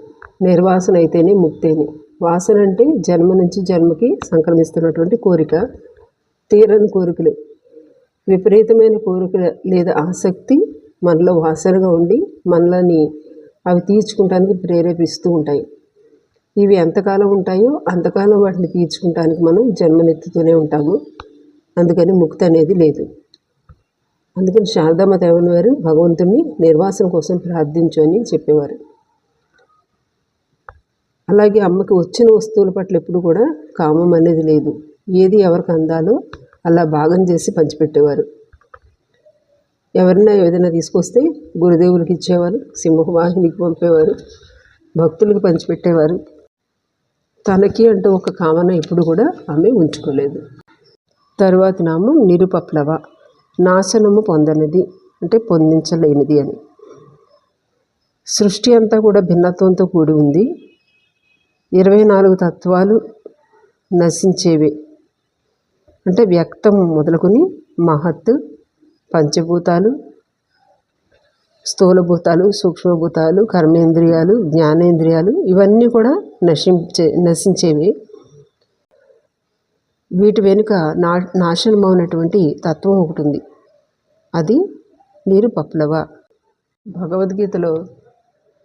నిర్వాసన అయితేనే ముక్తేని. వాసన అంటే జన్మ నుంచి జన్మకి సంక్రమిస్తున్నటువంటి కోరిక, తీరని కోరికలు, విపరీతమైన కోరికలు లేదా ఆసక్తి మనలో వాసనగా ఉండి మనల్ని అవి తీర్చుకుంటానికి ప్రేరేపిస్తూ ఉంటాయి. ఇవి ఎంతకాలం ఉంటాయో అంతకాలం వాటిని తీర్చుకుంటానికి మనం జన్మనెత్తుతూనే ఉంటాము. అందుకని ముక్తి అనేది లేదు. అందుకని శారదామాత ఏమనేవారు, భగవంతుని నిర్వాసన కోసం ప్రార్థించు అని చెప్పేవారు. అలాగే అమ్మకి వచ్చిన వస్తువుల పట్ల ఎప్పుడు కూడా కామం అనేది లేదు. ఏది ఎవరికి అందాలో అలా భాగం చేసి పంచిపెట్టేవారు. ఎవరైనా ఏదైనా తీసుకొస్తే గురుదేవులకి ఇచ్చేవారు, సింహవాహినికి పంపేవారు, భక్తులకు పంచిపెట్టేవారు. తనకి అంటూ ఒక కామన ఎప్పుడు కూడా ఆమె ఉంచుకోలేదు. తరువాత నామం నిరుపప్లవ, నాశనము పొందనిది, అంటే పొందించలేనిది అని. సృష్టి అంతా కూడా భిన్నత్వంతో కూడి ఉంది. 24 తత్వాలు నశించేవే, అంటే వ్యక్తం మొదలుకొని మహత్, పంచభూతాలు, స్థూలభూతాలు, సూక్ష్మభూతాలు, కర్మేంద్రియాలు, జ్ఞానేంద్రియాలు, ఇవన్నీ కూడా నశించేవి. వీటి వెనుక నాశనమైనటువంటి తత్వం ఒకటి ఉంది, అది నిరుపప్లవ. భగవద్గీతలో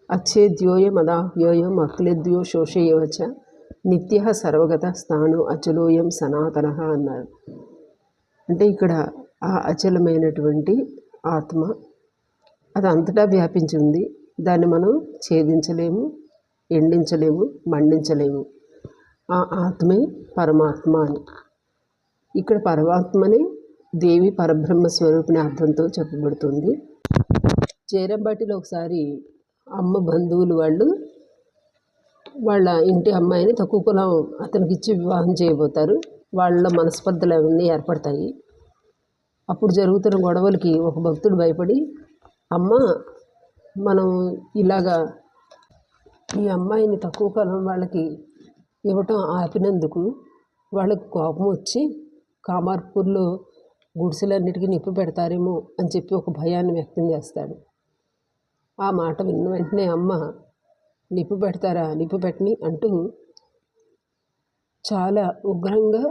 అచ్ఛేద్యోయం అదాహ్యోయం అక్లేద్యో శోషయేవచ నిత్య సర్వగత స్థాణు అచలోయం సనాతన అన్నారు. అంటే ఇక్కడ ఆ అచలమైనటువంటి ఆత్మ అది అంతటా వ్యాపించి ఉంది. దాన్ని మనం ఛేదించలేము, ఎండించలేము, మండించలేము. ఆ ఆత్మే పరమాత్మ అని. ఇక్కడ పరమాత్మనే దేవి పరబ్రహ్మ స్వరూపిణి అర్థంతో చెప్పబడుతుంది. చేరంబాటిలో ఒకసారి అమ్మ బంధువులు వాళ్ళ ఇంటి అమ్మాయిని తక్కువ కులం అతనికి ఇచ్చి వివాహం చేయబోతారు. వాళ్ళ మనస్పర్ధలు అవన్నీ ఏర్పడతాయి. అప్పుడు జరుగుతున్న గొడవలకి ఒక భక్తుడు భయపడి, అమ్మ మనం ఇలాగా ఈ అమ్మాయిని తక్కువ కాలం వాళ్ళకి ఇవ్వటం ఆపినందుకు వాళ్ళకు కోపం వచ్చి కామార్పూర్లో గుడిసెలన్నిటికీ నిప్పు పెడతారేమో అని చెప్పి ఒక భయాన్ని వ్యక్తం చేస్తాడు. ఆ మాట విన్న వెంటనే అమ్మ నిప్పు పెడతారా, నిప్పు పెట్టని అంటూ చాలా ఉగ్రంగా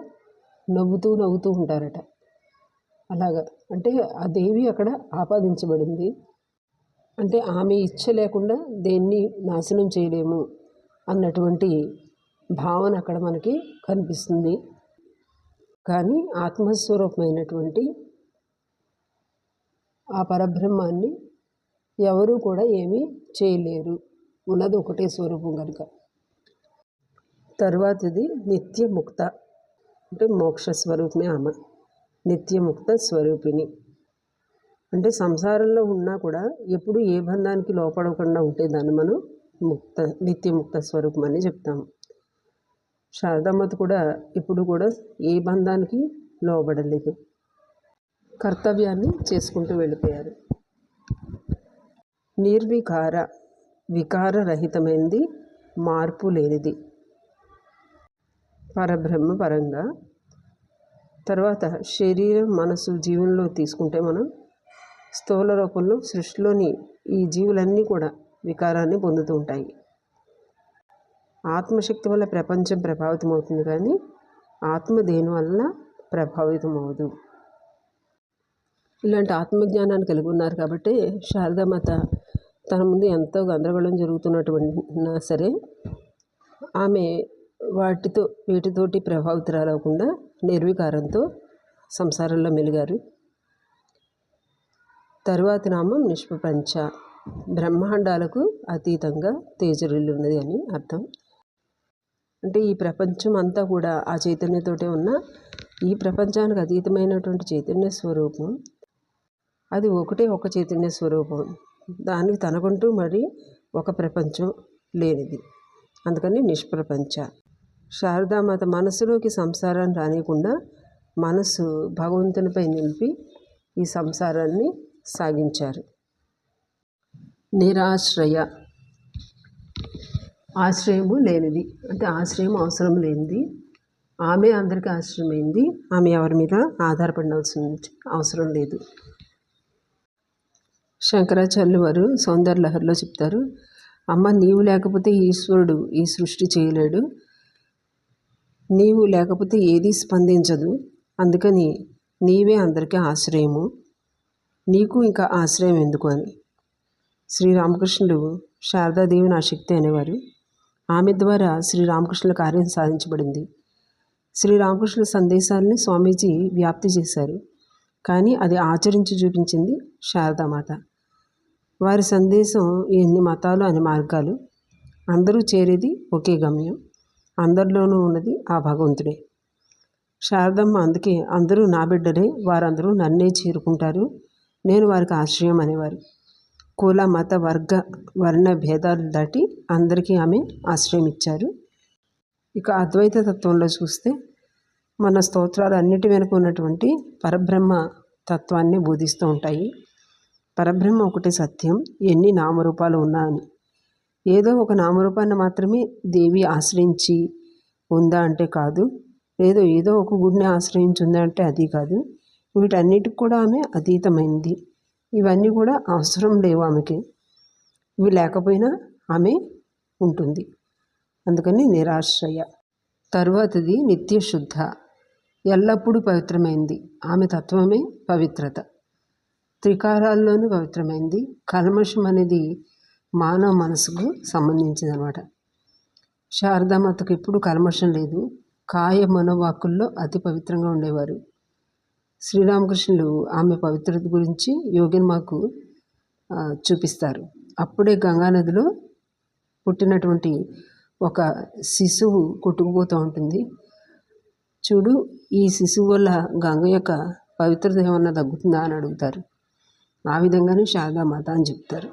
నవ్వుతూ ఉంటారట. అలాగా అంటే ఆ దేవి అక్కడ ఆపాదించబడింది. అంటే ఆమె ఇచ్చ లేకుండా దేన్ని నాశనం చేయలేము అన్నటువంటి భావన అక్కడ మనకి కనిపిస్తుంది. కానీ ఆత్మస్వరూపమైనటువంటి ఆ పరబ్రహ్మాన్ని ఎవరూ కూడా ఏమీ చేయలేరు, ఉన్నది ఒకటే స్వరూపం కనుక. తరువాతది నిత్యముక్త, అంటే మోక్ష స్వరూపమే ఆమె, నిత్యముక్త స్వరూపిణి. అంటే సంసారంలో ఉన్నా కూడా ఎప్పుడు ఏ బంధానికి లోపడకుండా ఉంటే దాన్ని మనం నిత్యముక్త స్వరూపం అని చెప్తాము. శారదామాత కూడా ఇప్పుడు కూడా ఏ బంధానికి లోబడలేదు, కర్తవ్యాన్ని చేసుకుంటూ వెళ్ళిపోయారు. నిర్వికార, వికారరహితమైనది, మార్పు లేనిది పరబ్రహ్మ పరంగా. తర్వాత శరీరం, మనసు, జీవనంలో తీసుకుంటే మనం స్థూల రూపంలో సృష్టిలోని ఈ జీవులన్నీ కూడా వికారాన్ని పొందుతూ ఉంటాయి. ఆత్మశక్తి వల్ల ప్రపంచం ప్రభావితం అవుతుంది, కానీ ఆత్మ దేని వల్ల ప్రభావితం అవ్వదు. ఇలాంటి ఆత్మజ్ఞానాన్ని కలిగి ఉన్నారు కాబట్టి శారదామాత తన ముందు ఎంతో గందరగోళం జరుగుతున్నటువంటి సరే ఆమె వీటితోటి ప్రభావితురాలవకుండా నిర్వికారంతో సంసారంలో మెలిగారు. తరువాతి నామం నిష్ప్రపంచ, బ్రహ్మాండాలకు అతీతంగా తేజరిల్లున్నది అని అర్థం. అంటే ఈ ప్రపంచం అంతా కూడా ఆ చైతన్యతోటే ఉన్న ఈ ప్రపంచానికి అతీతమైనటువంటి చైతన్య స్వరూపం, అది ఒక చైతన్య స్వరూపం, దానికి తనకంటూ మరి ఒక ప్రపంచం లేనిది, అందుకని నిష్ప్రపంచ. శారదామాత మనసులోకి సంసారాన్ని రానియకుండా మనసు భగవంతునిపై నిలిపి ఈ సంసారాన్ని సాగించారు. నిరాశ్రయ, ఆశ్రయము లేనిది, అంటే ఆశ్రయం అవసరం లేనిది. ఆమె అందరికీ ఆశ్రయమైంది, ఆమె ఎవరి మీద ఆధారపడాల్సిన అవసరం లేదు. శంకరాచార్యులు వారు సౌందర్యలహరిలో చెప్తారు, అమ్మ నీవు లేకపోతే ఈశ్వరుడు ఈ సృష్టి చేయలేడు, నీవు లేకపోతే ఏది స్పందించదు, అందుకని నీవే అందరికీ ఆశ్రయము, నీకు ఇంకా ఆశ్రయం ఎందుకు అని. శ్రీరామకృష్ణుడు శారదాదేవి నా శక్తి అనేవారు. ఆమె ద్వారా శ్రీరామకృష్ణుల కార్యం సాధించబడింది. శ్రీరామకృష్ణుల సందేశాలని స్వామీజీ వ్యాప్తి చేశారు, కానీ అది ఆచరించి చూపించింది శారదామాత. వారి సందేశం ఎన్ని మతాలు అని మార్గాలు, అందరూ చేరేది ఒకే గమ్యం, అందరిలోనూ ఉన్నది ఆ భగవంతుడే. శారదమ్మ అందుకే అందరూ నా బిడ్డలే, వారందరూ నన్నే చేరుకుంటారు, నేను వారికి ఆశ్రయం అనేవారు. కుల, మత, వర్గ, వర్ణ భేదాలు దాటి అందరికీ ఆమె ఆశ్రయం ఇచ్చారు. ఇక అద్వైత తత్వంలో చూస్తే మన స్తోత్రాలు అన్నిటి వెనుక ఉన్నటువంటి పరబ్రహ్మ తత్వాన్ని బోధిస్తూ ఉంటాయి. పరబ్రహ్మ ఒకటి సత్యం, ఎన్ని నామరూపాలు ఉన్నా అని. ఏదో ఒక నామరూపాన్ని మాత్రమే దేవి ఆశ్రయించి ఉందా అంటే కాదు, ఏదో ఒక గుడిని ఆశ్రయించి ఉందా అంటే అది కాదు. వీటన్నిటికి కూడా ఆమె అతీతమైంది. ఇవన్నీ కూడా అవసరం లేవు ఆమెకి, ఇవి లేకపోయినా ఆమె ఉంటుంది, అందుకని నిరాశ్రయ. తరువాతది నిత్యశుద్ధ, ఎల్లప్పుడూ పవిత్రమైంది. ఆమె తత్వమే పవిత్రత, త్రికారాల్లోనూ పవిత్రమైంది. కల్మషం అనేది మానవ మనసుకు సంబంధించింది అనమాట. శారదామాతకు ఎప్పుడు కల్మషం లేదు, కాయ మనోవాక్కుల్లో అతి పవిత్రంగా ఉండేవారు. శ్రీరామకృష్ణులు ఆమె పవిత్రత గురించి యోగిని మాకు చూపిస్తారు. అప్పుడే గంగానదిలో పుట్టినటువంటి ఒక శిశువు కొట్టుకుపోతూ ఉంటుంది. చూడు, ఈ శిశువు వల్ల గంగ యొక్క పవిత్రత ఏమన్నా తగ్గుతుందా అని అడుగుతారు. ఆ విధంగానే శారదామాత అని చెప్తారు.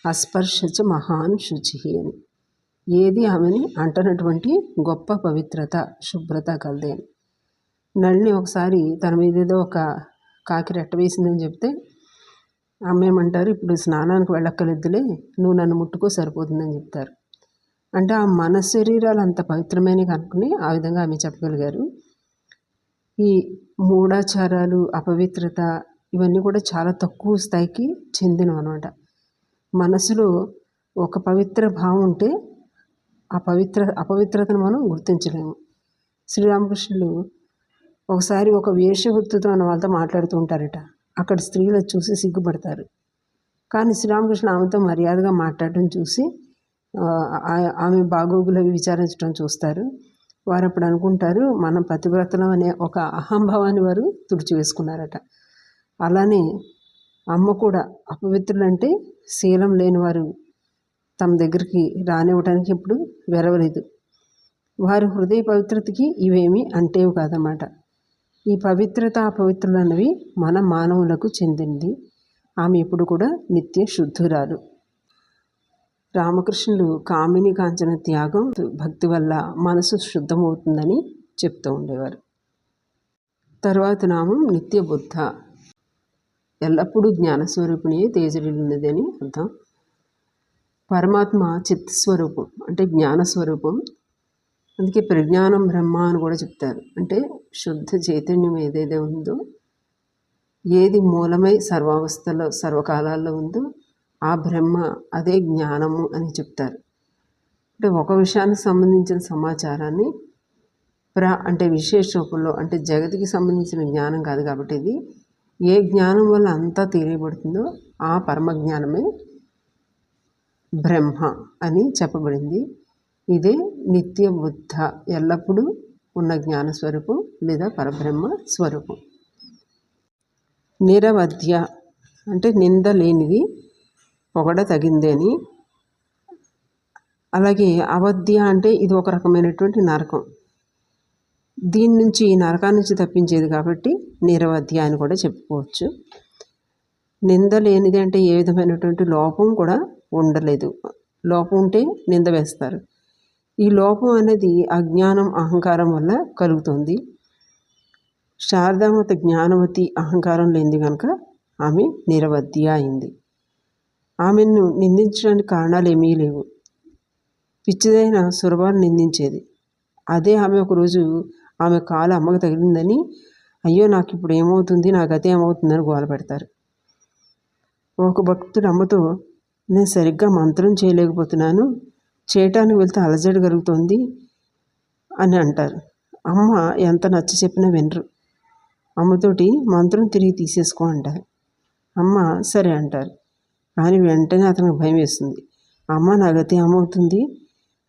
అస్పర్శచ మహాన్ శుచి అని, ఏది ఆమెని అంటనటువంటి గొప్ప పవిత్రత, శుభ్రత కలదే అని. నళిని ఒకసారి తన మీద ఏదో ఒక కాకి రెట్ట వేసిందని చెప్తే అమ్మేమంటారు, ఇప్పుడు స్నానానికి వెళ్ళక్కర్లేదులే, నువ్వు నన్ను ముట్టుకో సరిపోతుందని చెప్తారు. అంటే ఆ మన శరీరాలు అంత పవిత్రమైనవి కనుక్కుని ఆ విధంగా ఆమె చెప్పగలిగారు. ఈ మూఢాచారాలు, అపవిత్రత ఇవన్నీ కూడా చాలా తక్కువ స్థాయికి చెందినవి అనమాట. మనసులో ఒక పవిత్ర భావం ఉంటే అపవిత్రతను మనం గుర్తించలేము. శ్రీరామకృష్ణులు ఒకసారి ఒక వేషవృత్తితో అన్న వాళ్ళతో మాట్లాడుతూ ఉంటారట. అక్కడ స్త్రీలు చూసి సిగ్గుపడతారు, కానీ శ్రీరామకృష్ణ ఆమెతో మర్యాదగా మాట్లాడటం చూసి ఆమె బాగోగులు విచారించడం చూస్తారు. వారు అప్పుడు అనుకుంటారు, మనం పతివ్రతలం అనే ఒక అహంభావాన్ని వారు తుడిచివేసుకున్నారట. అలానే అమ్మ కూడా అపవిత్రులంటే శీలం లేని వారు తమ దగ్గరికి రానివ్వడానికి ఇప్పుడు వెరవలేదు. వారి హృదయ పవిత్రతకి ఇవేమీ అంటేవి కాదన్నమాట. ఈ పవిత్రత అపవిత్రులు అన్నవి మన మానవులకు చెందింది. ఆమె ఇప్పుడు కూడా నిత్య శుద్ధురాలు. రామకృష్ణులు కామిని కాంచన త్యాగం భక్తి వల్ల మనసు శుద్ధమవుతుందని చెప్తూ ఉండేవారు. తరువాత నామం నిత్య బుద్ధ. ఎల్లప్పుడూ జ్ఞానస్వరూపిణి తేజరిల్లినది అని అర్థం. పరమాత్మ చిత్తస్వరూపం అంటే జ్ఞానస్వరూపం. అందుకే ప్రజ్ఞానం బ్రహ్మ అని కూడా చెప్తారు. అంటే శుద్ధ చైతన్యం ఏదైతే ఉందో, ఏది మూలమై సర్వావస్థలో సర్వకాలాల్లో ఉందో ఆ బ్రహ్మ అదే జ్ఞానము అని చెప్తారు. అంటే ఒక విషయానికి సంబంధించిన సమాచారాన్ని అంటే విశేష రూపంలో, అంటే జగతికి సంబంధించిన జ్ఞానం కాదు కాబట్టి ఇది ఏ జ్ఞానం వల్ల అంతా తెలియబడుతుందో ఆ పరమజ్ఞానమే బ్రహ్మ అని చెప్పబడింది. ఇదే నిత్య బుద్ధ, ఎల్లప్పుడూ ఉన్న జ్ఞానస్వరూపం లేదా పరబ్రహ్మ స్వరూపం. నిరవధ్య అంటే నింద లేనిది, పొగడ తగింది అని. అలాగే అవధ్య అంటే ఇది ఒక రకమైనటువంటి నరకం. దీని నుంచి నరకాన్ని నుంచి తప్పించేది కాబట్టి నిరవధ్య అని కూడా చెప్పుకోవచ్చు. నింద లేనిది అంటే ఏ విధమైనటువంటి లోపం కూడా ఉండలేదు. లోపం ఉంటే నింద వేస్తారు. ఈ లోపం అనేది అజ్ఞానం అహంకారం వల్ల కలుగుతుంది. శారదామాత జ్ఞానవతి, అహంకారం లేనిది కనుక ఆమె నిరవధ్య అయింది. ఆమెను నిందించడానికి కారణాలు ఏమీ లేవు. పిచ్చిదైన సురభాను నిందించేది. అదే ఆమె ఒకరోజు ఆమె కాలు అమ్మకు తగిలిందని, అయ్యో నాకు ఇప్పుడు ఏమవుతుంది, నా గతి ఏమవుతుందని గోల పెడతారు. ఒక భక్తుడు అమ్మతో, నేను సరిగ్గా మంత్రం చేయలేకపోతున్నాను, చేయటానికి వెళ్తే అలజడి కలుగుతుంది అని అంటారు. అమ్మ ఎంత నచ్చ చెప్పినా వినరు. అమ్మతోటి మంత్రం తిరిగి తీసేసుకో అంటారు. అమ్మ సరే అంటారు. కానీ వెంటనే అతనికి భయం వేస్తుంది. అమ్మ నా గతి ఏమవుతుంది,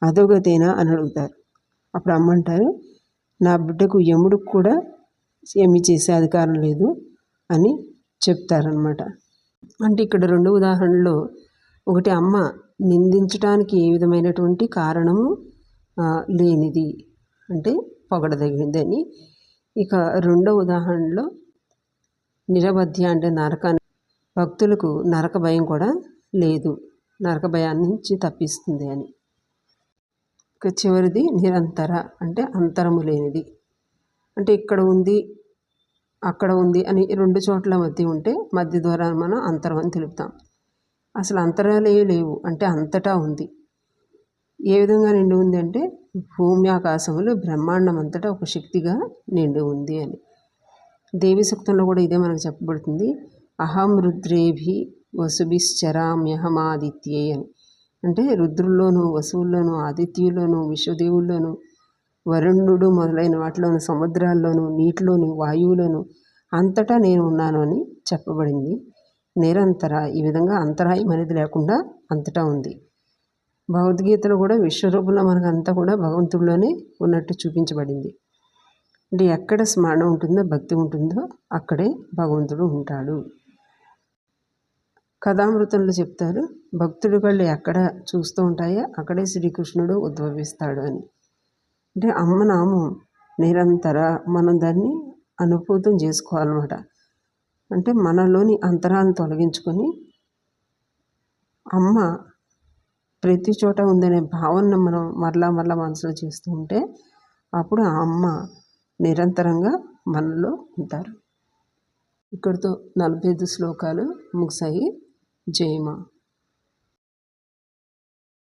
అదో గతేనా అని అడుగుతారు. అప్పుడు అమ్మ అంటారు, నా బిడ్డకు యముడికి కూడా ఏమీ చేసే అధికారం లేదు అని చెప్తారనమాట. అంటే ఇక్కడ రెండు ఉదాహరణలు, ఒకటి అమ్మ నిందించడానికి ఏ విధమైనటువంటి కారణము లేనిది అంటే పొగడదగినది అని. ఇక రెండో ఉదాహరణలో నిరవధ్య అంటే నరకాన్ని, భక్తులకు నరక భయం కూడా లేదు, నరక భయాన్ని నుంచి తప్పిస్తుంది అని. ఇక చివరిది నిరంతర అంటే అంతరము లేనిది. అంటే ఇక్కడ ఉంది అక్కడ ఉంది అని రెండు చోట్ల మధ్య ఉంటే మధ్య ద్వారా మనం అంతరం అని తెలుపుతాం. అసలు అంతరాలే లేవు అంటే అంతటా ఉంది. ఏ విధంగా నిండి ఉంది అంటే భూమి ఆకాశములు బ్రహ్మాండం అంతటా ఒక శక్తిగా నిండి ఉంది అని. దేవి సూక్తంలో కూడా ఇదే మనకు చెప్పబడుతుంది. అహం రుద్రేభి వసుభిశ్చరామ్యహమాదిత్యే అని. అంటే రుద్రుల్లోనూ వసువుల్లోనూ ఆదిత్యుల్లోనూ విశ్వదేవుల్లోనూ వరుణుడు మొదలైన వాటిలోనూ సముద్రాల్లోనూ నీటిలోనూ వాయువులోనూ అంతటా నేను ఉన్నాను అని చెప్పబడింది. నిరంతర ఈ విధంగా అంతరాయం అనేది లేకుండా అంతటా ఉంది. భగవద్గీతలో కూడా విశ్వరూపంలో మనకంతా కూడా భగవంతుడిలోనే ఉన్నట్టు చూపించబడింది. అంటే ఎక్కడ స్మరణ ఉంటుందో భక్తి ఉంటుందో అక్కడే భగవంతుడు ఉంటాడు. కథామృతంలో చెప్తారు, భక్తుడి కళ్ళు ఎక్కడ చూస్తూ ఉంటాయో అక్కడే శ్రీకృష్ణుడు ఉద్భవిస్తాడు అని. అంటే అమ్మ నామం నిరంతర, మనం దాన్ని అనుభూతం చేసుకోవాలన్నమాట. అంటే మనలోని అంతరాన్ని తొలగించుకొని అమ్మ ప్రతి చోట ఉందనే భావన మనం మరలా మనసులో చేస్తూ ఉంటే అప్పుడు ఆ అమ్మ నిరంతరంగా మనలో ఉంటారు. ఇక్కడితో 45 శ్లోకాలు ముగిశాయి. జై మా.